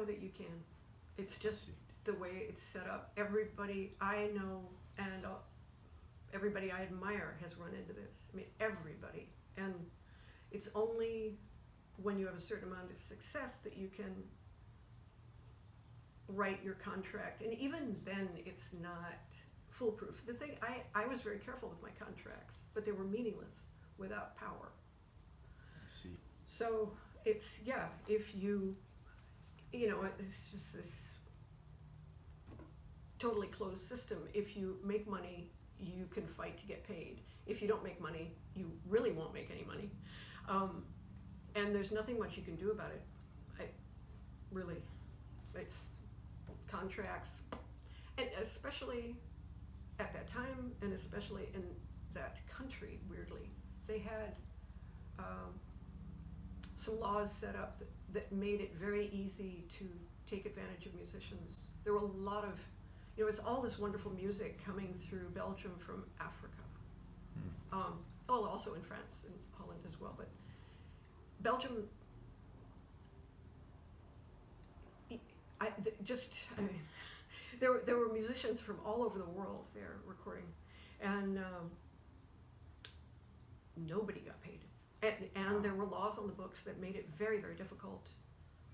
know that you can. It's just the way it's set up. Everybody I know and everybody I admire has run into this. I mean, everybody. And it's only when you have a certain amount of success that you can write your contract. And even then, it's not foolproof. The thing, I was very careful with my contracts, but they were meaningless without power. I see. So it's, yeah, if you know, it's just this totally closed system. If you make money, you can fight to get paid. If you don't make money, you really won't make any money. And there's nothing much you can do about it. It's contracts. And especially at that time, and especially in that country, weirdly, they had some laws set up that made it very easy to take advantage of musicians. There were a lot of, it's all this wonderful music coming through Belgium from Africa. Also in France and Holland as well, but Belgium, there were musicians from all over the world there recording, and nobody got paid. And there were laws on the books that made it very, very difficult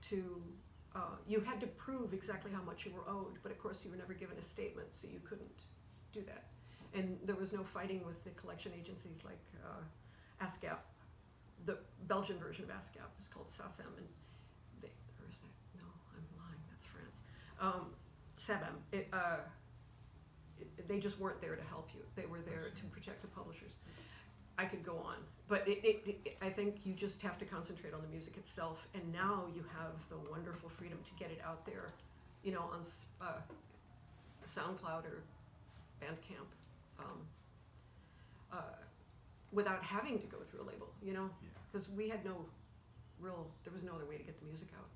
to, you had to prove exactly how much you were owed, but of course you were never given a statement, so you couldn't do that. And there was no fighting with the collection agencies like ASCAP. The Belgian version of ASCAP is called SACEM, and or is that? No, I'm lying, that's France. SABEM. They just weren't there to help you. They were there to protect the publishers. I could go on, but I think you just have to concentrate on the music itself, and now you have the wonderful freedom to get it out there, on SoundCloud or Bandcamp, without having to go through a label, because we had there was no other way to get the music out.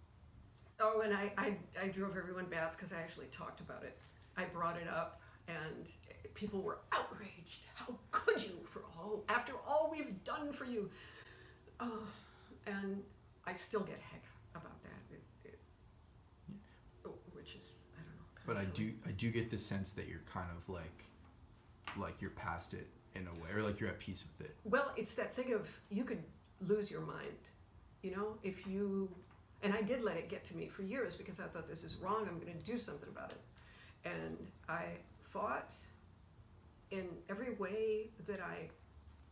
Oh, and I drove everyone bats because I actually talked about it. I brought it up, and people were outraged. How could you, after all we've done for you? And I still get heck about that, which is, I don't know. But I do get the sense that you're kind of like you're past it in a way, or like you're at peace with it. Well, it's that thing of, you could lose your mind, if you, and I did let it get to me for years because I thought, this is wrong, I'm going to do something about it. And I fought in every way that I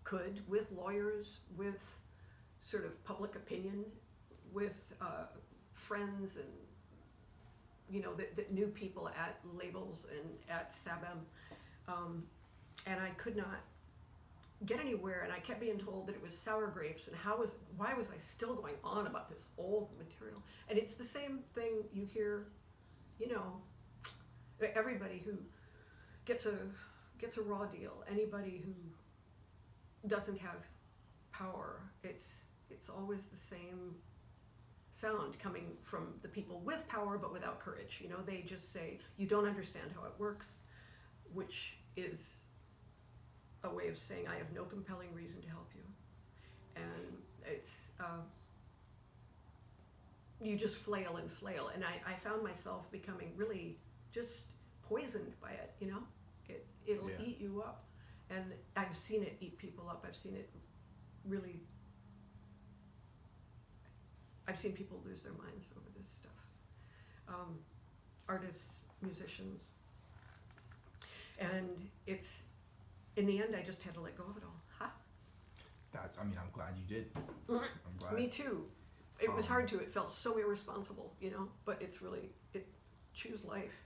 could, with lawyers, with sort of public opinion, with friends and, that knew people at labels and at SABEM. And I could not get anywhere, and I kept being told that it was sour grapes, and why was I still going on about this old material? And it's the same thing you hear, everybody who gets a raw deal, anybody who doesn't have power, it's always the same sound coming from the people with power but without courage. They just say, you don't understand how it works, which is a way of saying, I have no compelling reason to help you. And it's, you just flail and flail. And I found myself becoming really just poisoned by it, It'll eat you up. And I've seen it eat people up. I've seen people lose their minds over this stuff. Artists, musicians. And in the end, I just had to let go of it all. I'm glad you did. I'm glad. Me too. It was hard to. It felt so irresponsible, but it's really, choose life.